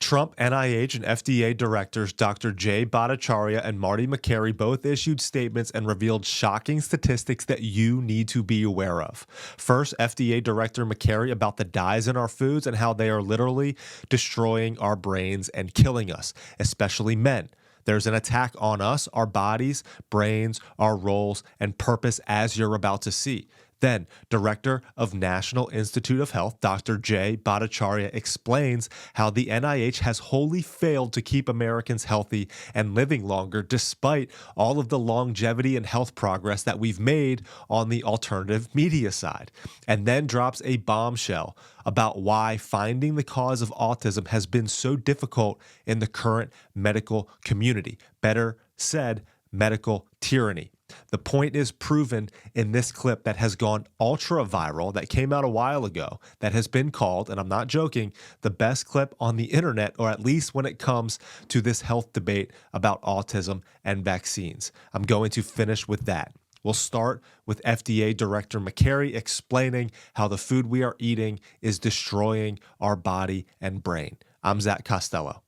Trump NIH and FDA directors Dr. Jay Bhattacharya and Marty Makary both issued statements and revealed shocking statistics that you need to be aware of. First, FDA Director Makary about the dyes in our foods and how they are literally destroying our brains and killing us, especially men. There's an attack on us, our bodies, brains, our roles, and purpose, as you're about to see. Then, Director of National Institute of Health, Dr. Jay Bhattacharya, explains how the NIH has wholly failed to keep Americans healthy and living longer despite all of the longevity and health progress that we've made on the alternative media side. And then drops a bombshell about why finding the cause of autism has been so difficult in the current medical community. Better said, medical tyranny. The point is proven in this clip that has gone ultra viral, that came out a while ago, that has been called, and I'm not joking, the best clip on the internet, or at least when it comes to this health debate about autism and vaccines. I'm going to finish with that. We'll start with FDA Director Makary explaining how the food we are eating is destroying our body and brain. I'm Zach Costello.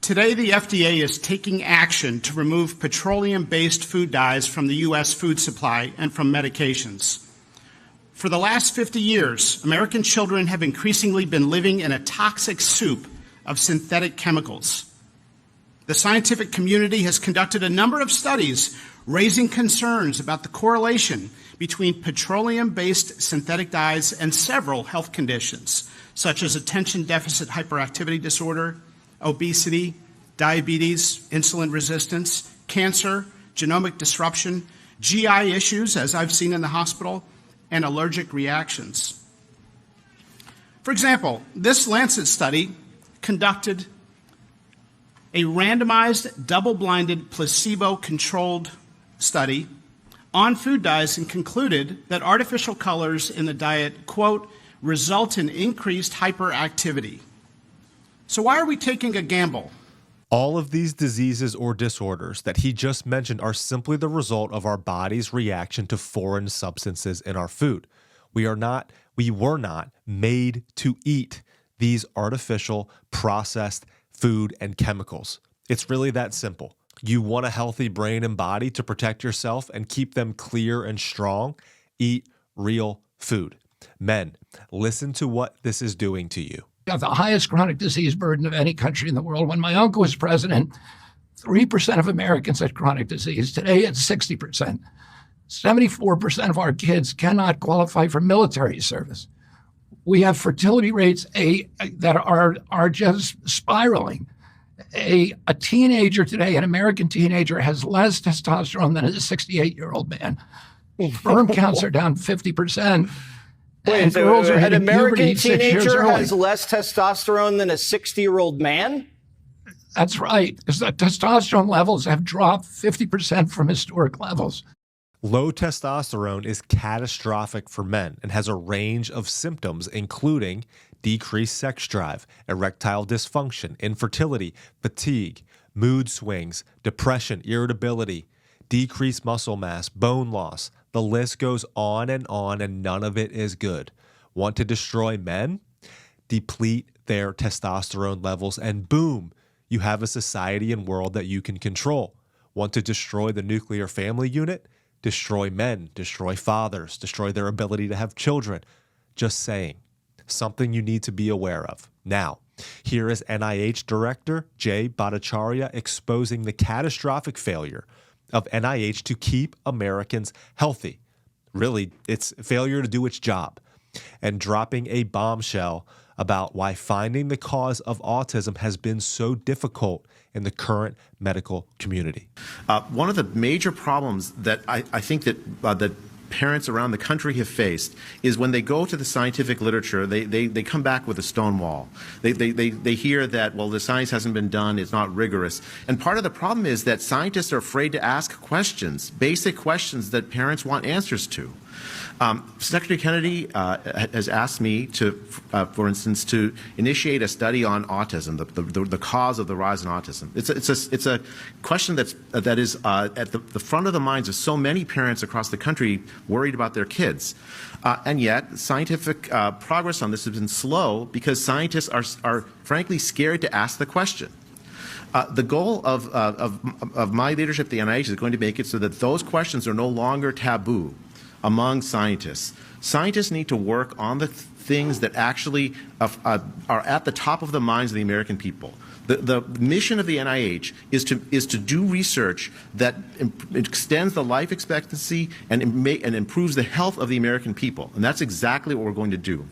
Today, the FDA is taking action to remove petroleum-based food dyes from the U.S. food supply and from medications. For the last 50 years, American children have increasingly been living in a toxic soup of synthetic chemicals. The scientific community has conducted a number of studies raising concerns about the correlation between petroleum-based synthetic dyes and several health conditions, such as attention deficit hyperactivity disorder, obesity, diabetes, insulin resistance, cancer, genomic disruption, GI issues, as I've seen in the hospital, and allergic reactions. For example, this Lancet study conducted a randomized, double-blinded, placebo-controlled study on food dyes and concluded that artificial colors in the diet, quote, result in increased hyperactivity. So why are we taking a gamble? All of these diseases or disorders that he just mentioned are simply the result of our body's reaction to foreign substances in our food. We were not made to eat these artificial, processed food and chemicals. It's really that simple. You want a healthy brain and body to protect yourself and keep them clear and strong? Eat real food. Men, listen to what this is doing to you. Got the highest chronic disease burden of any country in the world. When my uncle was president, 3% of Americans had chronic disease. Today, it's 60%. 74% of our kids cannot qualify for military service. We have fertility rates that are just spiraling. A teenager today, an American teenager, has less testosterone than a 68-year-old man. Sperm counts are down 50%. Wait, so an American teenager has less testosterone than a 60-year-old man? That's right. Because the testosterone levels have dropped 50% from historic levels. Low testosterone is catastrophic for men and has a range of symptoms, including decreased sex drive, erectile dysfunction, infertility, fatigue, mood swings, depression, irritability, decreased muscle mass, bone loss. The list goes on, and none of it is good. Want to destroy men? Deplete their testosterone levels, and boom, you have a society and world that you can control. Want to destroy the nuclear family unit? Destroy men, destroy fathers, destroy their ability to have children. Just saying. Something you need to be aware of. Now, here is NIH Director Jay Bhattacharya exposing the catastrophic failure of NIH to keep Americans healthy. Really, it's failure to do its job. And dropping a bombshell about why finding the cause of autism has been so difficult in the current medical community. One of the major problems that I think that parents around the country have faced is when they go to the scientific literature, they come back with a stone wall. They hear that, well, the science hasn't been done, it's not rigorous. And part of the problem is that scientists are afraid to ask questions, basic questions that parents want answers to. Secretary Kennedy has asked me to, for instance, to initiate a study on autism, the cause of the rise in autism. It's a question that is at the front of the minds of so many parents across the country worried about their kids. And yet, scientific progress on this has been slow because scientists are frankly scared to ask the question. The goal of my leadership at the NIH is going to make it so that those questions are no longer taboo among scientists. Scientists need to work on the things that actually are at the top of the minds of the American people. The mission of the NIH is to do research that extends the life expectancy and improves the health of the American people, and that's exactly what we're going to do.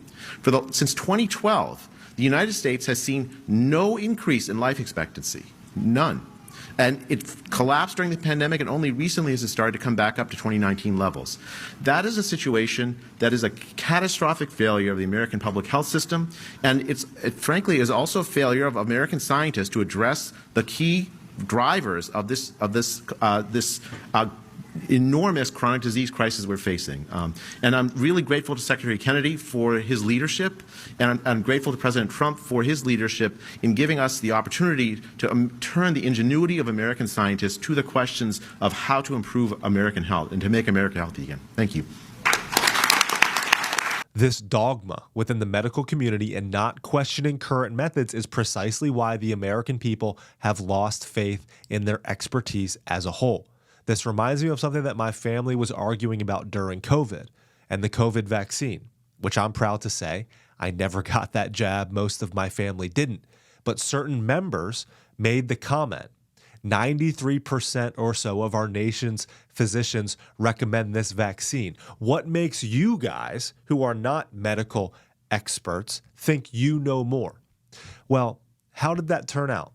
Since 2012, the United States has seen no increase in life expectancy, none. And it collapsed during the pandemic, and only recently has it started to come back up to 2019 levels. That is a situation that is a catastrophic failure of the American public health system, and it frankly is also a failure of American scientists to address the key drivers of this enormous chronic disease crisis we're facing. And I'm really grateful to Secretary Kennedy for his leadership, and I'm grateful to President Trump for his leadership in giving us the opportunity to turn the ingenuity of American scientists to the questions of how to improve American health and to make America healthy again. Thank you. This dogma within the medical community and not questioning current methods is precisely why the American people have lost faith in their expertise as a whole. This reminds me of something that my family was arguing about during COVID and the COVID vaccine, which I'm proud to say I never got that jab. Most of my family didn't. But certain members made the comment, 93% or so of our nation's physicians recommend this vaccine. What makes you guys, who are not medical experts, think you know more? Well, how did that turn out?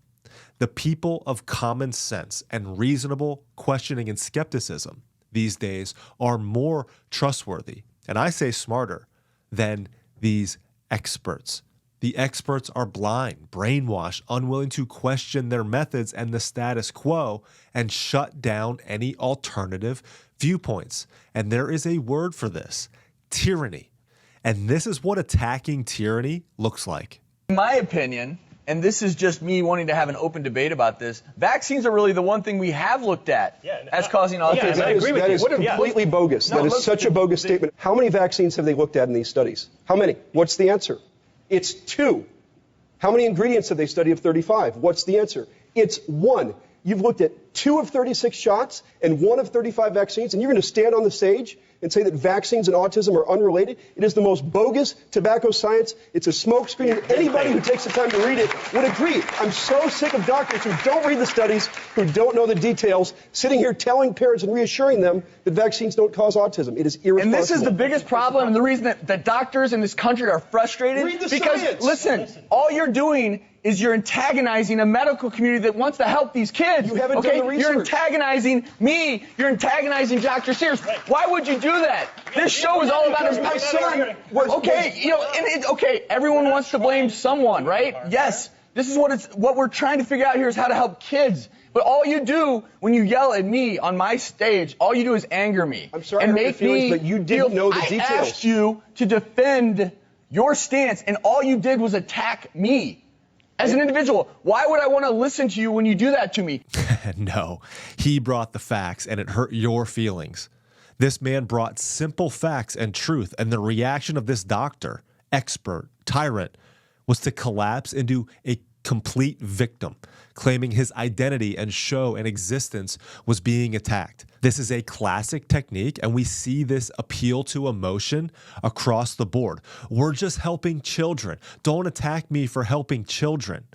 The people of common sense and reasonable questioning and skepticism these days are more trustworthy, and I say smarter, than these experts. The experts are blind, brainwashed, unwilling to question their methods and the status quo and shut down any alternative viewpoints. And there is a word for this, tyranny. And this is what attacking tyranny looks like. In my opinion, and this is just me wanting to have an open debate about this, vaccines are really the one thing we have looked at as causing autism. Yeah, I agree with you. That is completely bogus. That is such a bogus statement. How many vaccines have they looked at in these studies? How many? What's the answer? It's 2. How many ingredients have they studied of 35? What's the answer? It's 1. You've looked at 2 of 36 shots and 1 of 35 vaccines, and you're going to stand on the stage and say that vaccines and autism are unrelated? It is the most bogus tobacco science. It's a smokescreen. Anybody who takes the time to read it would agree. I'm so sick of doctors who don't read the studies, who don't know the details, sitting here telling parents and reassuring them that vaccines don't cause autism. It is irresponsible. And this is the biggest problem, and the reason that doctors in this country are frustrated. Read the because, science. Listen, all you're doing is you're antagonizing a medical community that wants to help these kids. You haven't done the research. You're antagonizing me. You're antagonizing Dr. Sears. Why would you do that? This show is all about my son. Okay, everyone wants to blame someone, right? Yes. This is what we're trying to figure out here is how to help kids. But all you do when you yell at me on my stage, all you do is anger me. I'm sorry, and I hurt make your feelings, me but you didn't know the details. I asked you to defend your stance, and all you did was attack me. As an individual, why would I want to listen to you when you do that to me? No, he brought the facts and it hurt your feelings. This man brought simple facts and truth, and the reaction of this doctor, expert, tyrant, was to collapse into a complete victim, claiming his identity and show and existence was being attacked. This is a classic technique, and we see this appeal to emotion across the board. We're just helping children. Don't attack me for helping children.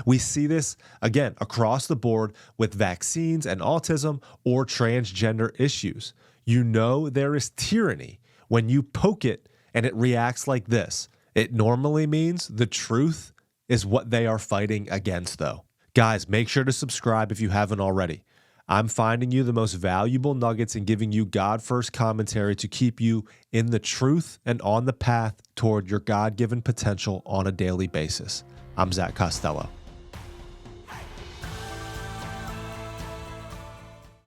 We see this, again, across the board with vaccines and autism or transgender issues. You know there is tyranny when you poke it and it reacts like this. It normally means the truth is what they are fighting against, though. Guys, make sure to subscribe if you haven't already. I'm finding you the most valuable nuggets and giving you God-first commentary to keep you in the truth and on the path toward your God-given potential on a daily basis. I'm Zach Costello.